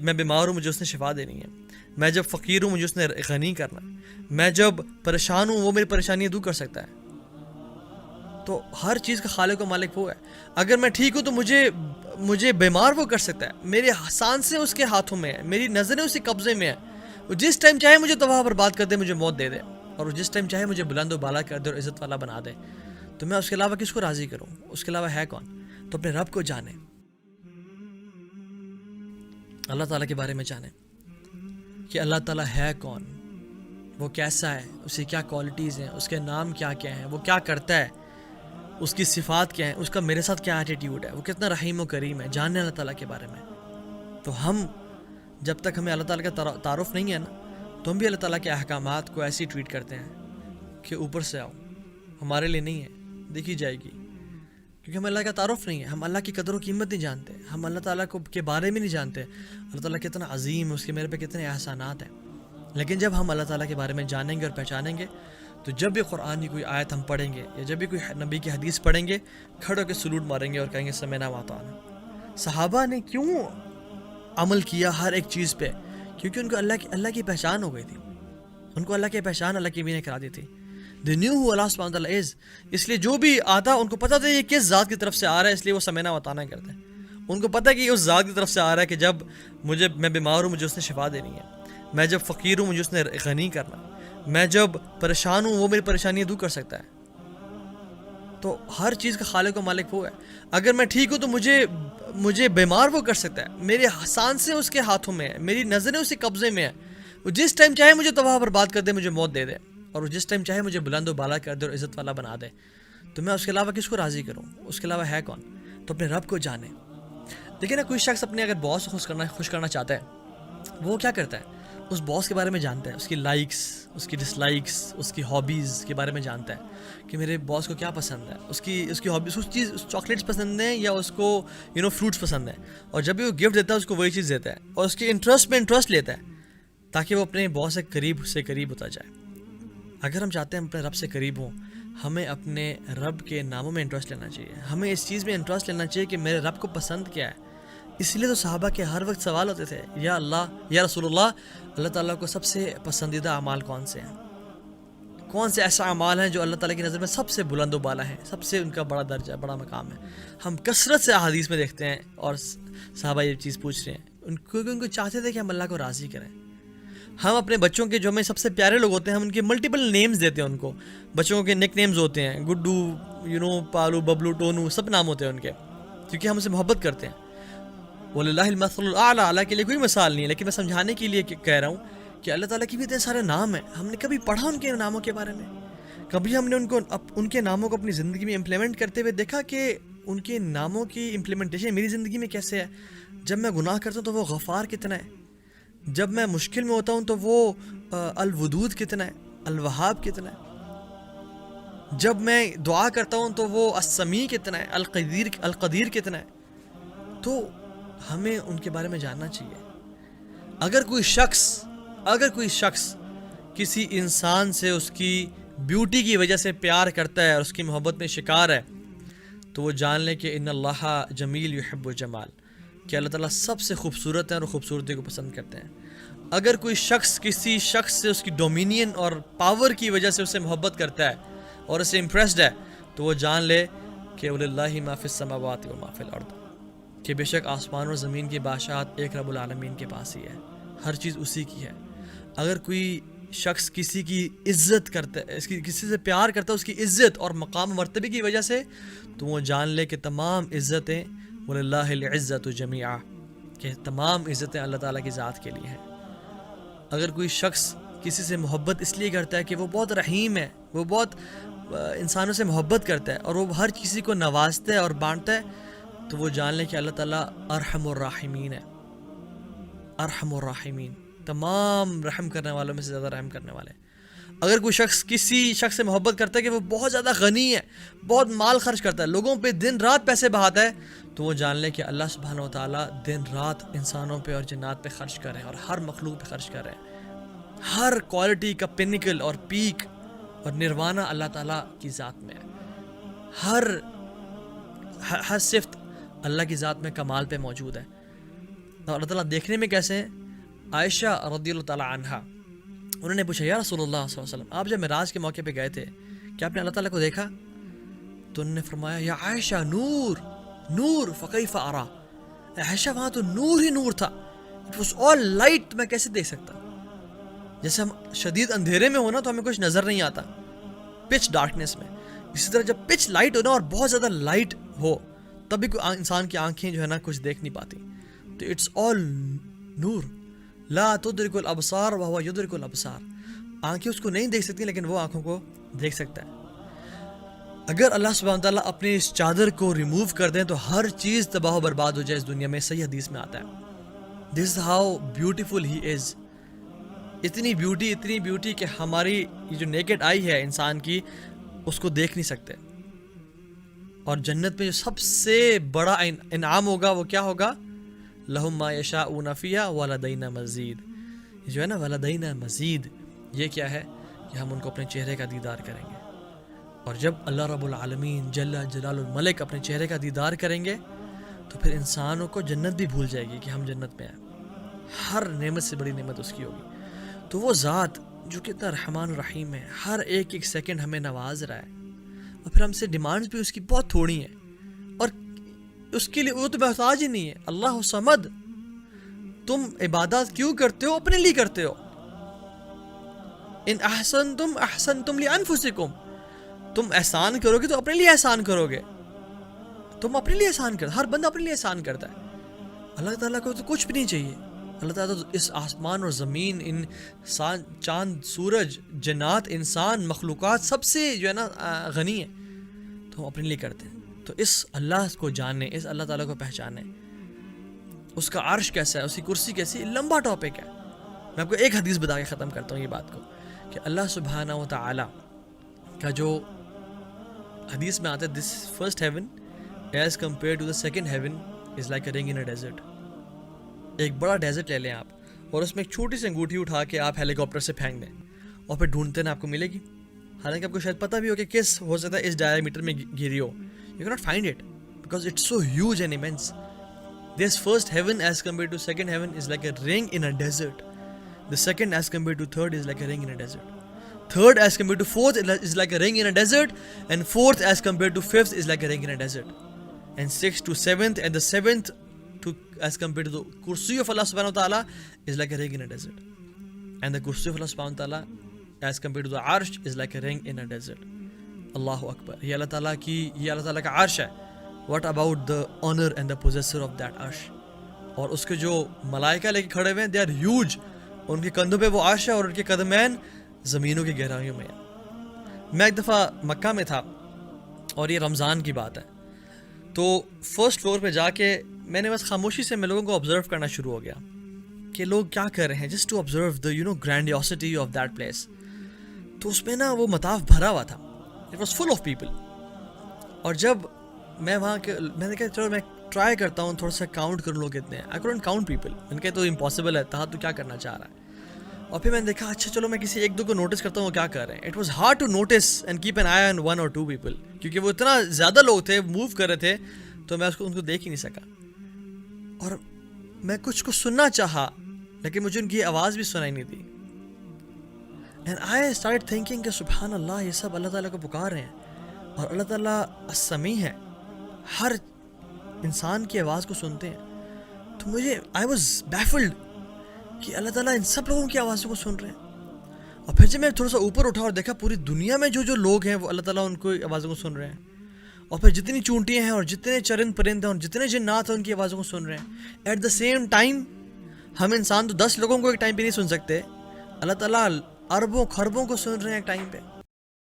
میں بیمار ہوں مجھے اس نے شفا دینی ہے، میں جب فقیر ہوں مجھے اس نے غنی کرنا ہے، میں جب پریشان ہوں وہ میری پریشانیاں دور کر سکتا ہے۔ تو ہر چیز کا خالق و مالک وہ ہے۔ اگر میں ٹھیک ہوں تو مجھے بیمار وہ کر سکتا ہے، میرے سانسیں اس کے ہاتھوں میں ہیں، میری نظریں اسی قبضے میں ہیں۔ وہ جس ٹائم چاہے مجھے تباہ برباد کر دے، مجھے موت دے دے، اور وہ جس ٹائم چاہے مجھے بلند و بالا کر دے اور عزت والا بنا دے، تو میں اس کے علاوہ کس کو راضی کروں؟ اس کے علاوہ ہے کون؟ تو اپنے رب کو جانے، اللہ تعالیٰ کے بارے میں جانے کہ اللہ تعالیٰ ہے کون، وہ کیسا ہے، اس کی کیا کوالٹیز ہیں، اس کے نام کیا کیا ہیں، وہ کیا کرتا ہے، اس کی صفات کیا ہیں، اس کا میرے ساتھ کیا ایٹیٹیوڈ ہے، وہ کتنا رحیم و کریم ہے، جاننے اللہ تعالیٰ کے بارے میں۔ تو ہم جب تک ہمیں اللہ تعالیٰ کا تعارف نہیں ہے نا، تو ہم بھی اللہ تعالیٰ کے احکامات کو ایسے ہی ٹویٹ کرتے ہیں کہ اوپر سے آؤ، ہمارے لیے نہیں ہے، دیکھی جائے گی، کیونکہ ہمیں اللہ کا تعارف نہیں ہے، ہم اللہ کی قدر و قیمت نہیں جانتے، ہم اللہ تعالیٰ کے بارے میں نہیں جانتے، اللہ تعالیٰ کتنا عظیم ہے، اس کے میرے پہ کتنے احسانات ہیں۔ لیکن جب ہم اللہ تعالیٰ کے بارے میں جانیں گے اور پہچانیں گے، تو جب بھی قرآن کی کوئی آیت ہم پڑھیں گے یا جب بھی کوئی نبی کی حدیث پڑھیں گے، کھڑے ہو کے سلوٹ ماریں گے اور کہیں گے سمعنا وأطعنا۔ صحابہ نے کیوں عمل کیا ہر ایک چیز پہ؟ کیونکہ ان کو اللہ کی پہچان ہو گئی تھی، ان کو اللہ کی پہچان اللہ کی بھی نے کرا دی تھی۔ They knew who Allah subhanahu wa ta'ala is، اس لیے جو بھی آتا ان کو پتا تھا یہ کس ذات کی طرف سے آ رہا ہے، اس لیے وہ سمعنا وأطعنا کرتے ہیں۔ ان کو پتا ہے کہ یہ اس ذات کی طرف سے آ رہا ہے کہ جب میں بیمار ہوں مجھے اس نے شفا دینی ہے، میں جب فقیر ہوں مجھے اس نے غنی کرنا ہے، میں جب پریشان ہوں وہ میری پریشانیاں دور کر سکتا ہے۔ تو ہر چیز کا خالق و مالک وہ ہے۔ اگر میں ٹھیک ہوں تو مجھے بیمار وہ کر سکتا ہے، میرے سانسیں اس کے ہاتھوں میں ہیں، میری نظریں اسی قبضے میں ہیں۔ وہ جس ٹائم چاہے مجھے تباہ برباد کر دے، مجھے موت دے دے، اور وہ جس ٹائم چاہے مجھے بلند و بالا کر دے اور عزت والا بنا دے، تو میں اس کے علاوہ کس کو راضی کروں؟ اس کے علاوہ ہے کون؟ تو اپنے رب کو جانے۔ دیکھیں نا، کوئی شخص اپنے اگر باس کو خوش کرنا چاہتا ہے، وہ کیا کرتا ہے؟ اس باس کے بارے میں جانتا ہے، اس کی لائکس، اس کی ڈس لائکس، اس کی ہابیز کے بارے میں جانتا ہے کہ میرے باس کو کیا پسند ہے، اس کی ہابیز، اس چاکلیٹس پسند ہیں یا اس کو فروٹس پسند ہیں، اور جب بھی وہ گفٹ دیتا ہے اس کو وہی چیز دیتا ہے، اور اس کے انٹرسٹ میں انٹرسٹ لیتا ہے تاکہ وہ اپنے باس سے قریب ہوتا جائے۔ اگر ہم چاہتے ہیں ہم اپنے رب سے قریب ہوں، ہمیں اپنے رب کے ناموں میں انٹرسٹ لینا چاہیے، ہمیں اس چیز میں انٹرسٹ لینا چاہیے کہ میرے رب کو پسند کیا ہے۔ اس لیے تو صحابہ کے ہر وقت سوال ہوتے تھے، یا اللہ، یا رسول اللہ، اللہ تعالیٰ کو سب سے پسندیدہ اعمال کون سے ہیں؟ کون سے ایسا اعمال ہیں جو اللہ تعالیٰ کی نظر میں سب سے بلند و بالا ہیں، سب سے ان کا بڑا درجہ، بڑا مقام ہے؟ ہم کثرت سے احادیث میں دیکھتے ہیں، اور صحابہ یہ چیز پوچھ رہے ہیں کیونکہ ان کو چاہتے تھے کہ ہم اللہ کو راضی کریں۔ ہم اپنے بچوں کے جو ہمیں سب سے پیارے لوگ ہوتے ہیں، ہم ان کے ملٹیپل نیمز دیتے ہیں، ان کو بچوں کے نک نیمز ہوتے ہیں، گڈو، پالو، ببلو، ٹونو، سب نام ہوتے ہیں ان کے، کیونکہ ہم اسے محبت کرتے ہیں۔ وَلِلَّهِ الْمَثَلُ الْأَعْلَىٰ، اللہ کے لیے کوئی مثال نہیں ہے، لیکن میں سمجھانے کے لیے کہہ رہا ہوں کہ اللہ تعالیٰ کے بھی اتنے سارے نام ہیں، ہم نے کبھی پڑھا ان کے ناموں کے بارے میں؟ کبھی ہم نے ان کے ناموں کو اپنی زندگی میں امپلیمنٹ کرتے ہوئے دیکھا کہ ان کے ناموں کی امپلیمنٹیشن میری زندگی میں کیسے ہے؟ جب میں گناہ کرتا ہوں تو وہ غفار کتنا ہے، جب میں مشکل میں ہوتا ہوں تو وہ الودود کتنا ہے، الوہاب کتنا ہے، جب میں دعا کرتا ہوں تو وہ السمیع کتنا ہے، القدیر کتنا ہے۔ تو ہمیں ان کے بارے میں جاننا چاہیے۔ اگر کوئی شخص کسی انسان سے اس کی بیوٹی کی وجہ سے پیار کرتا ہے اور اس کی محبت میں شکار ہے، تو وہ جان لے کہ ان اللہ جمیل یحب الجمال، کہ اللہ تعالیٰ سب سے خوبصورت ہے اور خوبصورتی کو پسند کرتے ہیں۔ اگر کوئی شخص کسی شخص سے اس کی ڈومینین اور پاور کی وجہ سے اسے محبت کرتا ہے اور اسے امپریسڈ ہے، تو وہ جان لے کہ وَلِلَّهِ مَا فِي السَّمَاوَاتِ وَمَا فِي الْأَرْضِ، کہ بے شک آسمان اور زمین کی بادشاہت ایک رب العالمین کے پاس ہی ہے، ہر چیز اسی کی ہے۔ اگر کوئی شخص کسی کی عزت کرتا ہے، کسی سے پیار کرتا ہے اس کی عزت اور مقام و مرتبے کی وجہ سے، تو وہ جان لے کہ تمام عزتیں وَلِلَّهِ الْعِزَّةُ جَمِيعًا، کہ تمام عزتیں اللہ تعالیٰ کی ذات کے لیے ہیں۔ اگر کوئی شخص کسی سے محبت اس لیے کرتا ہے کہ وہ بہت رحیم ہے، وہ بہت انسانوں سے محبت کرتا ہے اور وہ ہر کسی کو نوازتا ہے اور بانٹتا ہے، تو وہ جان لے کہ اللہ تعالیٰ ارحم الراحمین ہے، ارحم الراحمین، تمام رحم کرنے والوں میں سے زیادہ رحم کرنے والے۔ اگر کوئی شخص کسی شخص سے محبت کرتا ہے کہ وہ بہت زیادہ غنی ہے، بہت مال خرچ کرتا ہے، لوگوں پہ دن رات پیسے بہاتا ہے، تو وہ جان لے کہ اللہ سبحانہ و تعالیٰ دن رات انسانوں پہ اور جنات پہ خرچ کر رہے ہیں اور ہر مخلوق پہ خرچ کر رہے ہیں۔ ہر کوالٹی کا پینیکل اور پیک اور نروانہ اللہ تعالیٰ کی ذات میں ہے، ہر صفت اللہ کی ذات میں کمال پہ موجود ہے۔ اور اللہ تعالیٰ دیکھنے میں کیسے ہیں؟ عائشہ رضی اللہ تعالیٰ عنہا انہوں نے پوچھا یا رسول اللہ صلی اللہ علیہ وسلم آپ جب معراج کے موقع پہ گئے تھے کیا آپ نے اللہ تعالیٰ کو دیکھا؟ تو انہوں نے فرمایا یا عائشہ نور نور فکیف ارا، عائشہ وہاں تو نور ہی نور تھا، اٹ واز آل لائٹ، میں کیسے دیکھ سکتا؟ جیسے ہم شدید اندھیرے میں ہونا تو ہمیں کچھ نظر نہیں آتا پچ ڈارکنیس میں، اسی طرح جب پچ لائٹ ہو نا اور بہت زیادہ لائٹ ہو تب بھی انسان کی آنکھیں جو ہے نا کچھ دیکھ نہیں پاتی. تو اٹس آل نور لا تدرک الابصار وهو یدرک الابصار، آنکھیں اس کو نہیں دیکھ سکتی لیکن وہ آنکھوں کو دیکھ سکتا ہے. اگر اللہ سبحانہ تعالیٰ اپنے اس چادر کو ریموو کر دیں تو ہر چیز تباہ و برباد ہو جائے اس دنیا میں. صحیح حدیث میں آتا ہے دس ہاؤ بیوٹیفل ہی از. اتنی بیوٹی کہ ہماری یہ جو نیکڈ آئی ہے انسان کی اس کو دیکھ نہیں سکتے. اور جنت میں جو سب سے بڑا انعام ہوگا وہ کیا ہوگا؟ لہم ما یشاءون فیہا ولدینا مزید. یہ جو ہے نا ولدینا مزید، یہ کیا ہے کہ ہم ان کو اپنے چہرے کا دیدار کریں گے. اور جب اللہ رب العالمین جل جلال الملک اپنے چہرے کا دیدار کریں گے تو پھر انسانوں کو جنت بھی بھول جائے گی کہ ہم جنت میں ہیں. ہر نعمت سے بڑی نعمت اس کی ہوگی. تو وہ ذات جو کتنا رحمان الرحیم ہے، ہر ایک سیکنڈ ہمیں نواز رہا ہے، اور پھر ہم سے ڈیمانڈز بھی اس کی بہت تھوڑی ہیں، اور اس کے لیے وہ تو محتاج ہی نہیں ہے. اللہ صمد، تم عبادات کیوں کرتے ہو؟ اپنے لیے کرتے ہو. ان احسنتم احسنتم لانفسکم، تم احسان کرو گے تو اپنے لیے احسان کرو گے. تم اپنے لیے احسان کرتے، ہر بندہ اپنے لیے احسان کرتا ہے. اللہ تعالیٰ کو تو کچھ بھی نہیں چاہیے. اللہ تعالیٰ تو اس آسمان اور زمین، ان چاند سورج جنات انسان مخلوقات سب سے جو ہے نا غنی ہے، تو ہم اپنے لیے کرتے ہیں. تو اس اللہ کو جانیں، اس اللہ تعالیٰ کو پہچانیں. اس کا عرش کیسا ہے، اس کی کرسی کیسی، لمبا ٹاپک ہے. میں آپ کو ایک حدیث بتا کے ختم کرتا ہوں یہ بات کو، کہ اللہ سبحانہ و تعالیٰ کا جو حدیث میں آتا ہے this first heaven as compare to the second heaven is like a ring in a desert. ایک بڑا ڈیزرٹ لے لیں آپ اور اس میں ایک چھوٹی سی انگوٹھی اٹھا کے آپ ہیلی کاپٹر سے پھینک دیں اور پھر ڈھونڈتے ہیں آپ کو ملے گی. حالانکہ آپ کو شاید پتہ بھی ہو کہ کس ہو سکتا ہے اس ڈائر میٹر میں گری ہو. You can not find it because it's so huge and immense. This first heaven as compare to second heaven is like a ring in a desert. The second as compared to third is like a ring in a desert. Third as compared to fourth is like a ring in a desert. And fourth as compared to fifth is like a ring in a desert. And sixth to seventh and the seventh to as compared to the kursi of Allah subhanahu wa ta'ala is like a ring in a desert. And the kursi of Allah subhanahu wa ta'ala as compared to the arsh is like a ring in a desert. Allahu Akbar. یہ اللہ تعالیٰ کا عرش ہے. What about the honor and the possessor of that arsh? اور اس کے جو ملائکہ لے کے کھڑے ہوئے ہیں they are huge. ان کے کندھوں پہ وہ عرش ہے اور ان کے قدمین زمینوں کی گہرائیوں میں ہیں. میں ایک دفعہ مکہ میں تھا اور یہ رمضان کی بات ہے. تو فرسٹ فلور پہ جا کے میں نے بس خاموشی سے میں لوگوں کو آبزرو کرنا شروع ہو گیا کہ لوگ کیا کر رہے ہیں, just to observe the grandiosity of that place. تو اس میں نا وہ مطاف بھرا ہوا تھا, it was full of people. اور جب میں وہاں کے میں نے کہا چلو میں ٹرائی کرتا ہوں تھوڑا سا کاؤنٹ کر لو کتنے ہیں. I couldn't count people. میں نے کہا تو امپاسبل ہے, تہاں تو کیا کرنا چاہ رہا ہے. اور پھر میں نے دیکھا اچھا چلو میں کسی ایک دو کو نوٹس کرتا ہوں وہ کیا کر رہے ہیں. It was hard to notice and keep an eye on one or two people, کیونکہ وہ اتنا زیادہ لوگ تھے, موو کر رہے تھے, تو میں ان کو دیکھ ہی نہیں سکا. اور میں کچھ کو سننا چاہا لیکن مجھے ان کی آواز بھی سنائی نہیں دی. اینڈ آئی اسٹارٹ تھنکنگ کہ سبحان اللہ, یہ سب اللہ تعالیٰ کو پکار رہے ہیں اور اللہ تعالیٰ السمیع ہے, ہر انسان کی آواز کو سنتے ہیں. تو مجھے آئی واز بیفلڈ کہ اللہ تعالیٰ ان سب لوگوں کی آوازوں کو سن رہے ہیں. اور پھر جب میں تھوڑا سا اوپر اٹھا اور دیکھا پوری دنیا میں جو لوگ ہیں وہ اللہ تعالیٰ ان کو آوازوں کو سن رہے ہیں. اور پھر جتنی چونٹیاں ہیں اور جتنے چرند پرند ہیں اور جتنے جنات ہیں ان کی آوازوں کو سن رہے ہیں. ایٹ دا سیم ٹائم ہم انسان تو 10 لوگوں کو ایک ٹائم پہ نہیں سن سکتے, اللہ تعالیٰ اربوں خربوں کو سن رہے ہیں ایک ٹائم پہ.